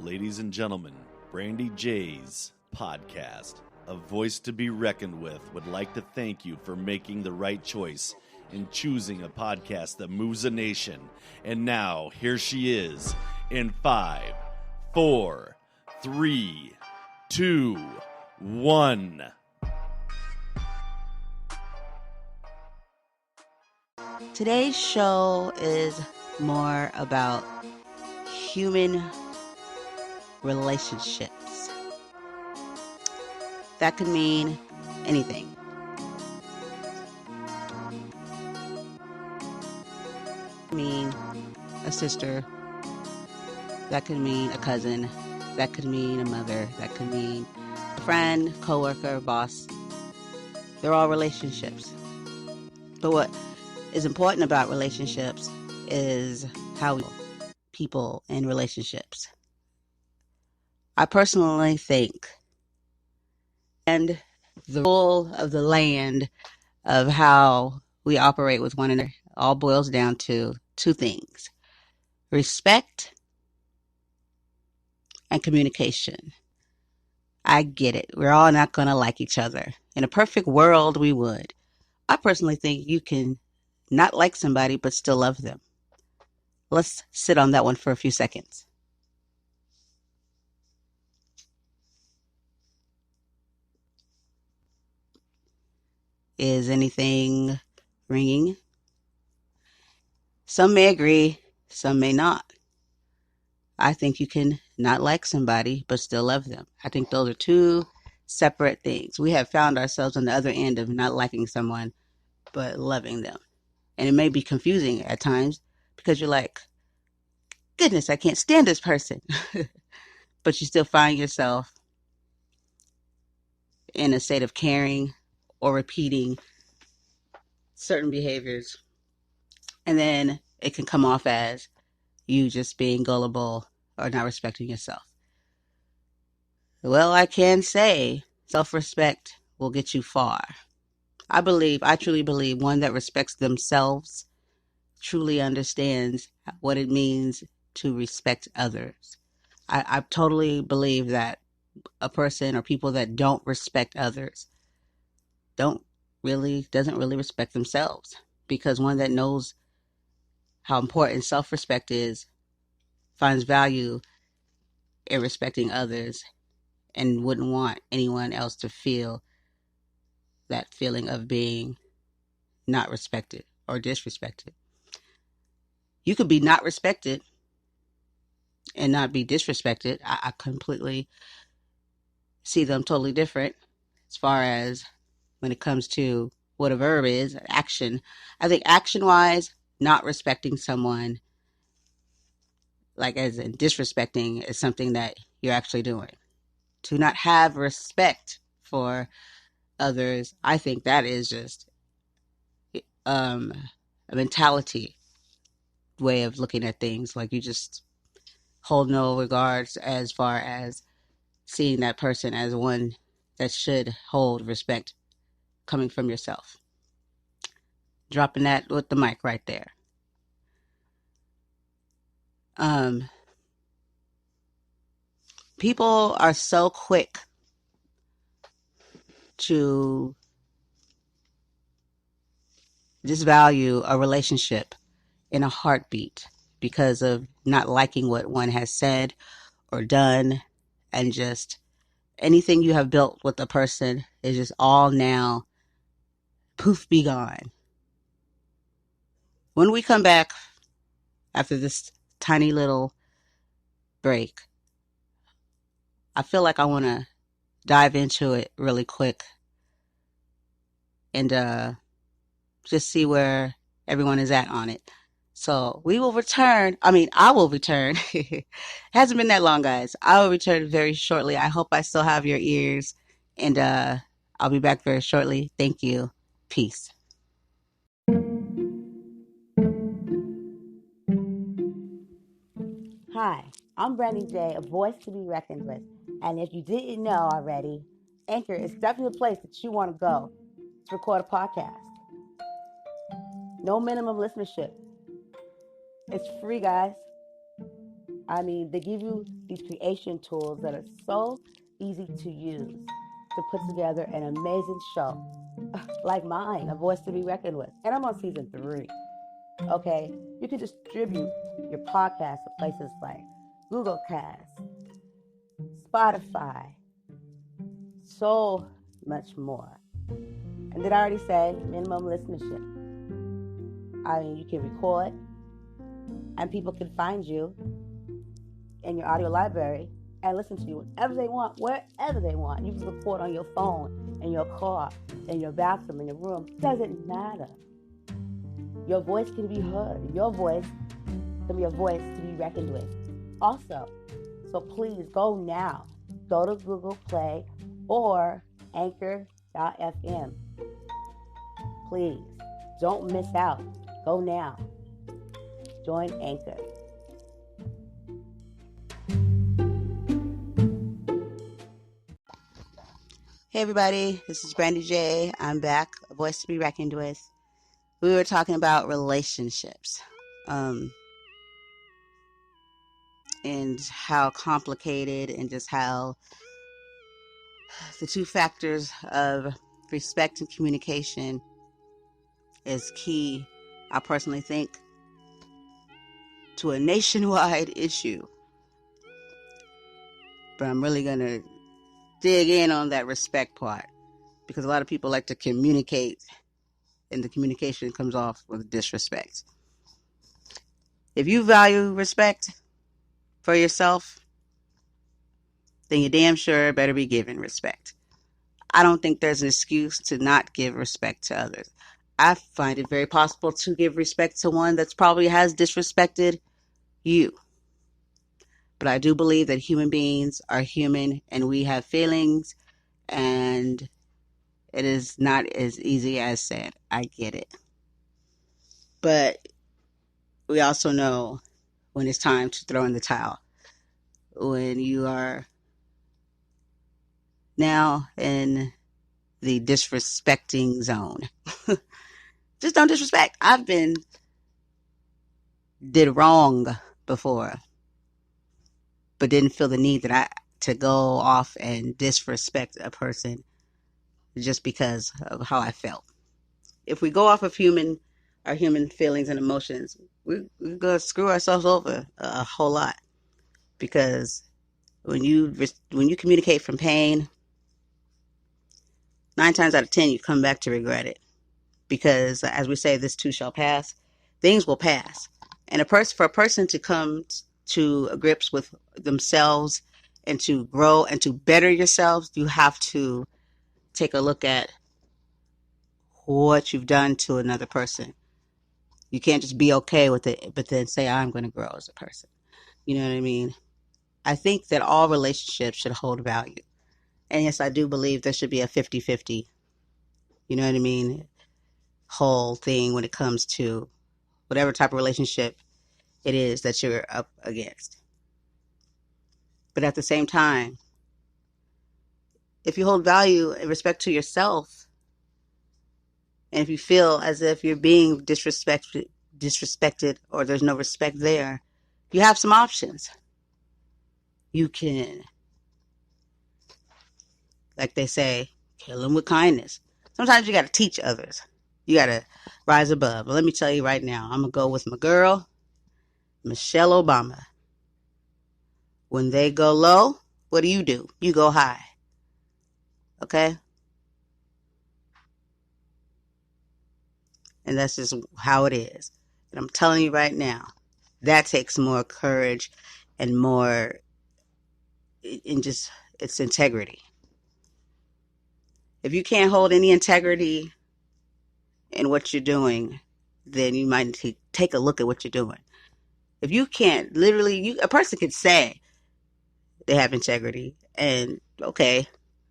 ladies and gentlemen, Brandy J's podcast. A voice to be reckoned with would like to thank you for making the right choice in choosing a podcast that moves a nation. And now, here she is in 5, 4, 3, 2, 1. Today's show is more about human relationships. That could mean anything. Mean a sister. That could mean a cousin. That could mean a mother. That could mean a friend, coworker, boss. They're all relationships. But what is important about relationships is how people in relationships. I personally think, and the rule of the land of how we operate with one another all boils down to two things: respect and communication. I get it. We're all not going to like each other. In a perfect world, we would. I personally think you can not like somebody but still love them. Let's sit on that one for a few seconds. Is anything ringing? Some may agree, some may not. I think you can not like somebody but still love them. I think those are two separate things. We have found ourselves on the other end of not liking someone but loving them. And it may be confusing at times because you're like, goodness, I can't stand this person. But you still find yourself in a state of caring or repeating certain behaviors. And then it can come off as you just being gullible or not respecting yourself. Well, I can say self-respect will get you far. I truly believe one that respects themselves truly understands what it means to respect others. I totally believe that a person or people that don't respect others doesn't really respect themselves, because one that knows how important self-respect is finds value in respecting others and wouldn't want anyone else to feel that feeling of being not respected or disrespected. You could be not respected and not be disrespected. I completely see them totally different as far as when it comes to what a verb is, action. I think action-wise, not respecting someone, like as in disrespecting, is something that you're actually doing. To not have respect for others, I think that is just a mentality way of looking at things. Like you just hold no regards as far as seeing that person as one that should hold respect coming from yourself. Dropping that with the mic right there. People are so quick to disvalue a relationship in a heartbeat because of not liking what one has said or done, and just anything you have built with a person is just all now poof, be gone. When we come back after this tiny little break, I feel like I want to dive into it really quick and just see where everyone is at on it. So I will return. Hasn't been that long, guys. I will return very shortly. I hope I still have your ears, and I'll be back very shortly. Thank you. Peace. Hi, I'm Brandy J, a voice to be reckoned with. And if you didn't know already, Anchor is definitely the place that you want to go to record a podcast. No minimum listenership. It's free, guys. I mean, they give you these creation tools that are so easy to use to put together an amazing show like mine, A Voice to Be Reckoned With. And I'm on season 3. Okay? You can distribute your podcast to places like Google Cast, Spotify, so much more. And did I already say minimum listenership? I mean, you can record and people can find you in your audio library and listen to you whenever they want, wherever they want. You can record on your phone, in your car, in your bathroom, in your room. It doesn't matter. Your voice can be heard. Your voice can be a voice to be reckoned with. Also, so please go now. Go to Google Play or Anchor.fm. Please, don't miss out. Go now. Join Anchor. Hey everybody, this is Brandy J. I'm back, A Voice to Be Reckoned With. We were talking about relationships, and how complicated and just how the two factors of respect and communication is key, I personally think, to a nationwide issue. But I'm really going to dig in on that respect part, because a lot of people like to communicate and the communication comes off with disrespect. If you value respect for yourself, then you damn sure better be giving respect. I don't think there's an excuse to not give respect to others. I find it very possible to give respect to one that's probably has disrespected you. But I do believe that human beings are human and we have feelings, and it is not as easy as said. I get it. But we also know when it's time to throw in the towel. When you are now in the disrespecting zone. Just don't disrespect. I've did wrong before, but didn't feel the need to go off and disrespect a person just because of how I felt. If we go off of our human feelings and emotions, we're going to screw ourselves over a whole lot. Because when you communicate from pain, 9 times out of 10 you come back to regret it. Because as we say, this too shall pass. Things will pass. And for a person to come to grips with themselves and to grow and to better yourselves, you have to take a look at what you've done to another person. You can't just be okay with it, but then say, I'm going to grow as a person. You know what I mean? I think that all relationships should hold value. And yes, I do believe there should be a 50-50, you know what I mean, whole thing when it comes to whatever type of relationship it is that you're up against. But at the same time, if you hold value and respect to yourself, and if you feel as if you're being disrespected or there's no respect there, you have some options. You can, like they say, kill them with kindness. Sometimes you got to teach others. You got to rise above. But let me tell you right now, I'm going to go with my girl, Michelle Obama. When they go low, what do? You go high. Okay? And that's just how it is. And I'm telling you right now, that takes more courage and more in just its integrity. If you can't hold any integrity in what you're doing, then you might need to take a look at what you're doing. If you can't, literally, a person could say they have integrity, and okay,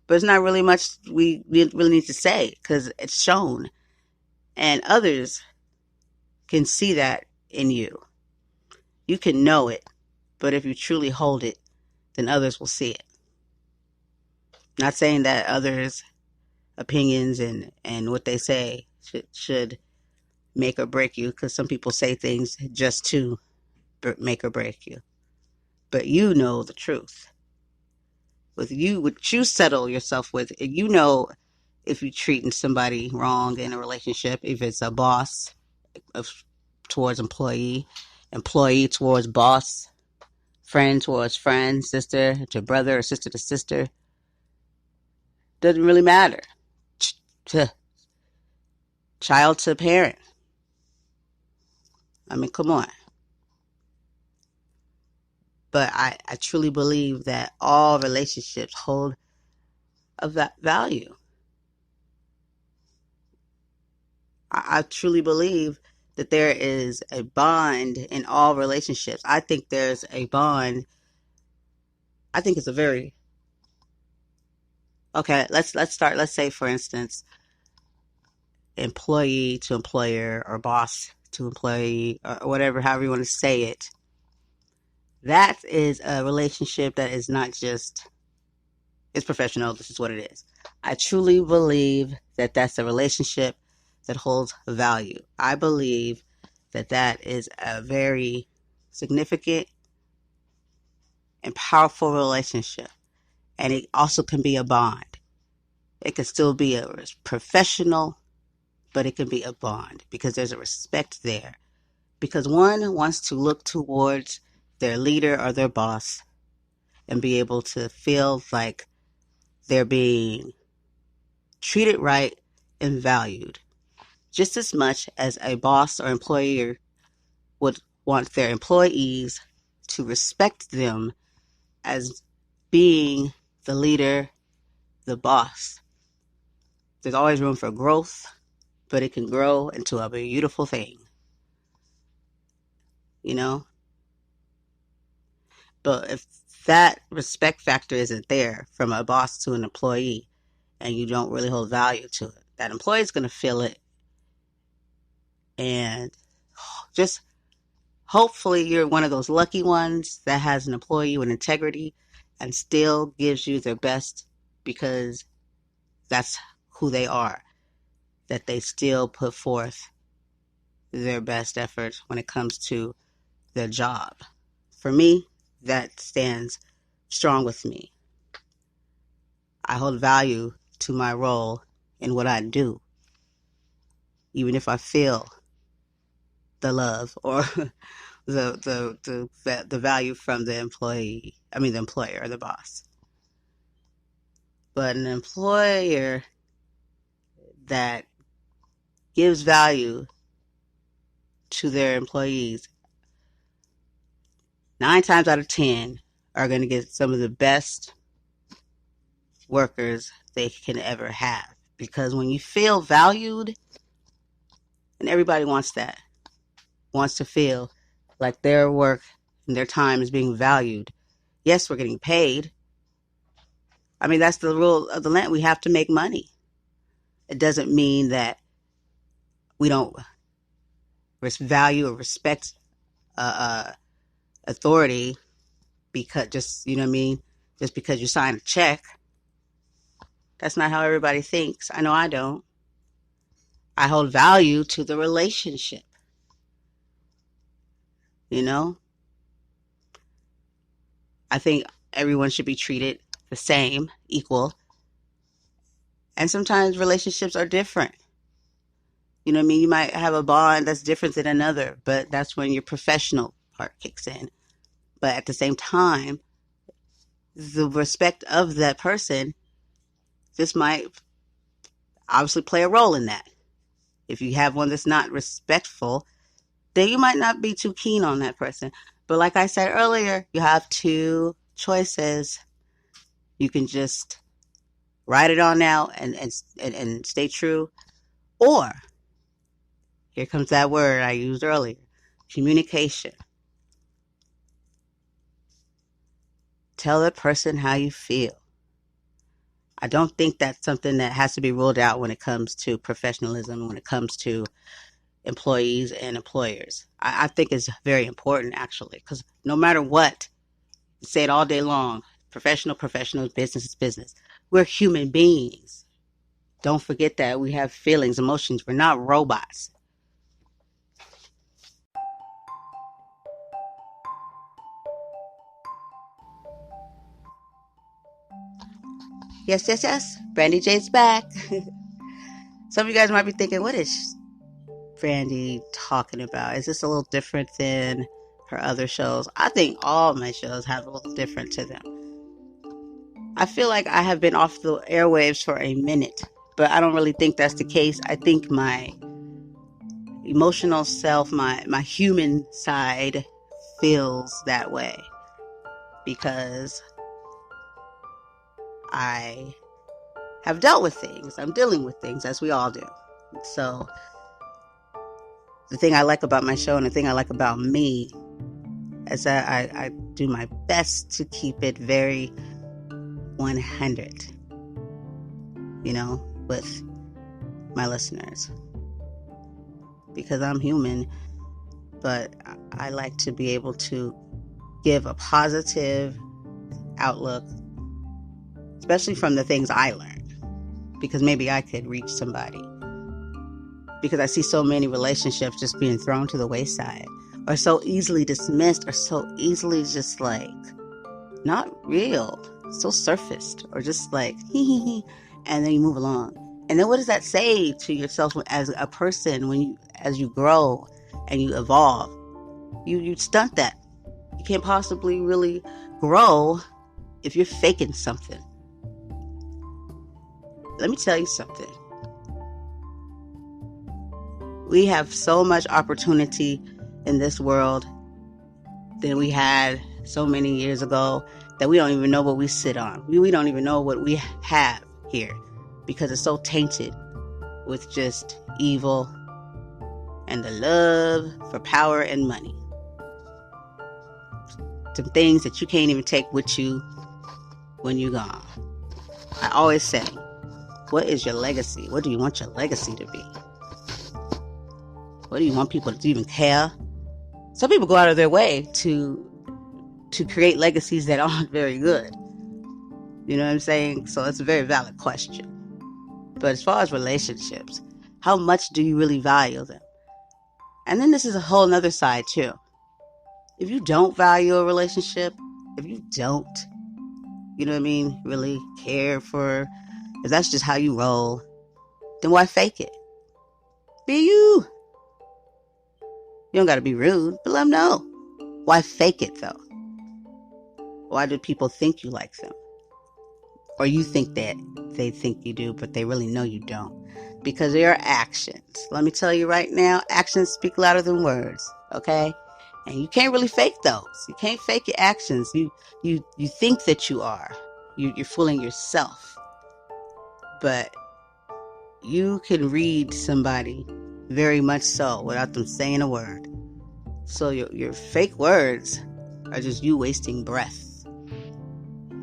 but it's not really much we really need to say because it's shown, and others can see that in you. You can know it, but if you truly hold it, then others will see it. Not saying that others' opinions and what they say should make or break you, because some people say things just to make or break you. but you know the truth. With you, what you settle yourself with, you know if you're treating somebody wrong in a relationship, if it's a boss towards employee, employee towards boss, friend towards friend, sister to brother or sister to sister. Doesn't really matter. Child to parent. I mean, come on. But I truly believe that all relationships hold a value. I truly believe that there is a bond in all relationships. I think there's a bond. I think it's a very okay. Let's start. Let's say, for instance, employee to employer or boss to employee or whatever, however you want to say it. That is a relationship that is not just, it's professional. This is what it is. I truly believe that that's a relationship that holds value. I believe that that is a very significant and powerful relationship. And it also can be a bond. It can still be a professional, but it can be a bond because there's a respect there. Because one wants to look towards their leader or their boss and be able to feel like they're being treated right and valued just as much as a boss or employer would want their employees to respect them as being the leader, the boss. There's always room for growth, but it can grow into a beautiful thing, you know? But if that respect factor isn't there from a boss to an employee and you don't really hold value to it, that employee is going to feel it. And just hopefully you're one of those lucky ones that has an employee with integrity and still gives you their best because that's who they are, that they still put forth their best efforts when it comes to their job. For me, that stands strong with me. I hold value to my role in what I do, even if I feel the love or the value from the employee. I mean, the employer or the boss. But an employer that gives value to their employees, 9 times out of 10 are going to get some of the best workers they can ever have. Because when you feel valued, and everybody wants that, wants to feel like their work and their time is being valued. Yes, we're getting paid. I mean, that's the rule of the land. We have to make money. It doesn't mean that we don't value or respect authority because just, you know what I mean? Just because you sign a check. That's not how everybody thinks. I know I don't. I hold value to the relationship. You know? I think everyone should be treated the same, equal. And sometimes relationships are different. You know what I mean? You might have a bond that's different than another, but that's when your professional part kicks in. But at the same time, the respect of that person, this might obviously play a role in that. If you have one that's not respectful, then you might not be too keen on that person. But like I said earlier, you have 2 choices. You can just write it on out and stay true. Or, here comes that word I used earlier, communication. Tell the person how you feel. I don't think that's something that has to be ruled out when it comes to professionalism, when it comes to employees and employers. I think it's very important, actually, because no matter what, say it all day long, professional, business is business. We're human beings. Don't forget that we have feelings, emotions. We're not robots. Yes, yes, yes. Brandy J's back. Some of you guys might be thinking, what is Brandy talking about? Is this a little different than her other shows? I think all my shows have a little different to them. I feel like I have been off the airwaves for a minute, but I don't really think that's the case. I think my emotional self, my human side feels that way because I have dealt with things. I'm dealing with things, as we all do. So the thing I like about my show and the thing I like about me is that I do my best to keep it very 100, with my listeners. Because I'm human, but I like to be able to give a positive outlook, especially from the things I learned, because maybe I could reach somebody. Because I see so many relationships just being thrown to the wayside, or so easily dismissed, or so easily just like not real, so surfaced, or just like and then you move along. And then what does that say to yourself as a person as you grow and you evolve? You stunt that. You can't possibly really grow if you're faking something. Let me tell you something. We have so much opportunity in this world than we had so many years ago that we don't even know what we sit on. We don't even know what we have here because it's so tainted with just evil and the love for power and money. Some things that you can't even take with you when you're gone. I always say, what is your legacy? What do you want your legacy to be? What do you want people to even care? Some people go out of their way to create legacies that aren't very good. You know what I'm saying? So it's a very valid question. But as far as relationships, how much do you really value them? And then this is a whole nother side too. If you don't value a relationship, if you don't, really care for, if that's just how you roll, then why fake it? Be you. You don't got to be rude, but let them know. Why fake it though? Why do people think you like them? Or you think that they think you do, but they really know you don't. Because they are actions. Let me tell you right now, actions speak louder than words, okay? And you can't really fake those. You can't fake your actions. You think that you are. You're fooling yourself. But you can read somebody very much so without them saying a word. So your fake words are just you wasting breath.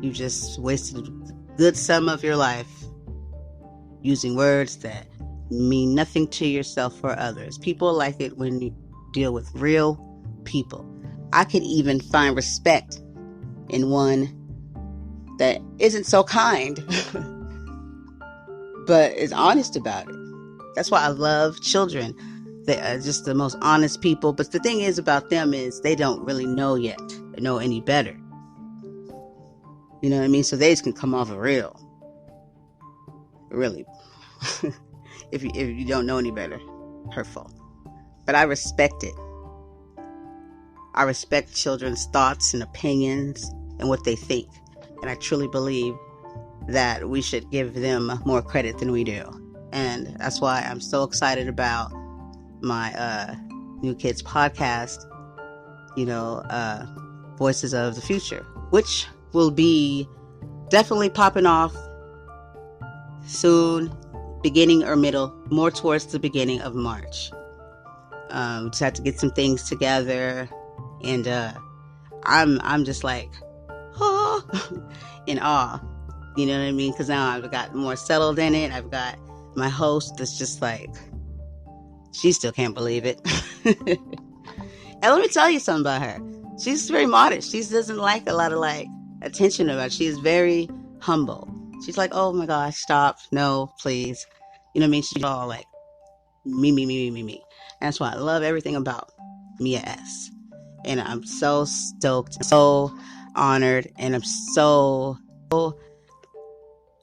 You just wasted a good sum of your life using words that mean nothing to yourself or others. People like it when you deal with real people. I could even find respect in one that isn't so kind, but is honest about it. That's why I love children. They are just the most honest people. But the thing is about them is they don't really know yet, know any better. You know what I mean? So they just can come off real. Really. if you don't know any better, hurtful. But I respect it. I respect children's thoughts and opinions and what they think. And I truly believe that we should give them more credit than we do. And that's why I'm so excited about my New Kids podcast, Voices of the Future, which will be definitely popping off soon, beginning or middle, more towards the beginning of March. Just have to get some things together, and I'm just like, in awe. You know what I mean? Because now I've got more settled in it. I've got my host that's just like, she still can't believe it. And let me tell you something about her. She's very modest. She doesn't like a lot of attention about it. She is very humble. She's like, oh my gosh, stop. No, please. You know what I mean? She's all like, me. And that's why I love everything about Mia S. And I'm so stoked, so honored, and I'm so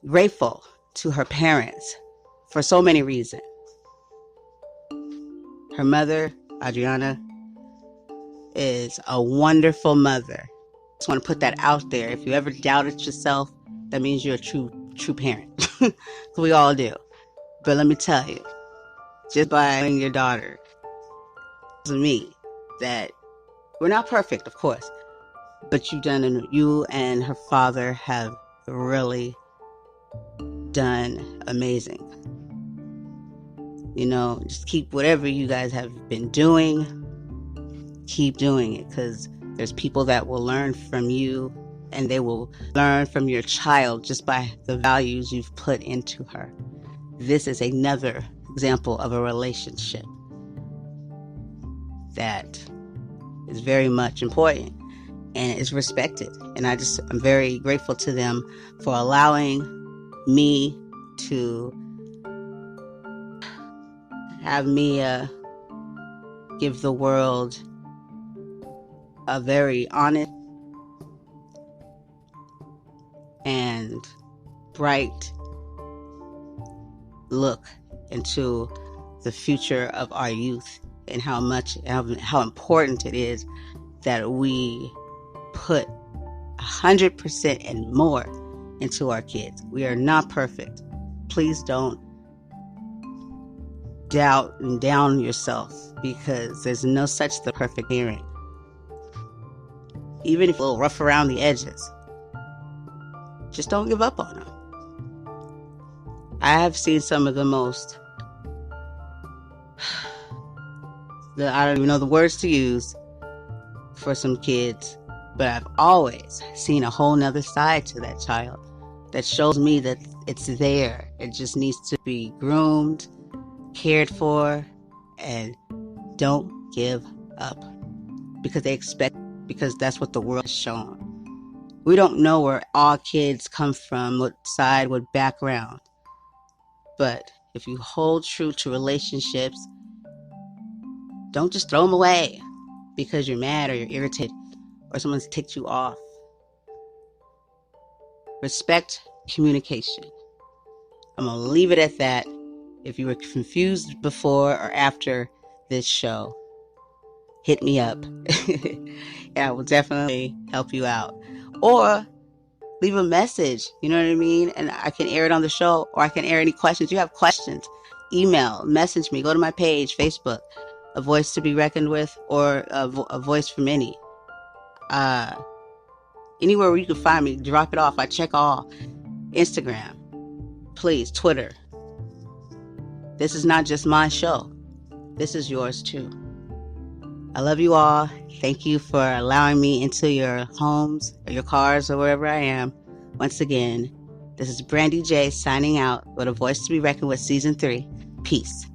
grateful to her parents for so many reasons. Her mother, Adriana, is a wonderful mother. I just want to put that out there. If you ever doubted yourself, that means you're a true parent. We all do. But let me tell you, just by knowing your daughter, to me, that we're not perfect, of course, but you and her father have really done amazing. Just keep whatever you guys have been doing, keep doing it, because there's people that will learn from you, and they will learn from your child just by the values you've put into her. This is another example of a relationship that is very much important and is respected. And I'm very grateful to them for allowing me to have Mia give the world a very honest and bright look into the future of our youth, and how important it is that we put 100% and more into our kids. We are not perfect. Please don't doubt and down yourself, because there's no such thing as perfect parent. Even if you're a little rough around the edges, just don't give up on them. I have seen some of the most, I don't even know the words to use for some kids, but I've always seen a whole nother side to that child that shows me that it's there. It just needs to be groomed, cared for, and don't give up, because that's what the world has shown. We don't know where all kids come from, what side, what background. But if you hold true to relationships, don't just throw them away because you're mad or you're irritated or someone's ticked you off. Respect communication. I'm going to leave it at that. If you were confused before or after this show, hit me up. I will definitely help you out. Or leave a message, you know what I mean? And I can air it on the show, or I can air any questions. You have questions, email, message me, go to my page, Facebook, A Voice to Be Reckoned With, or a Voice from Any. Anywhere where you can find me, drop it off. I check all. Instagram, please, Twitter. This is not just my show. This is yours too. I love you all. Thank you for allowing me into your homes or your cars or wherever I am. Once again, this is Brandy J signing out with A Voice to Be Reckoned With Season 3. Peace.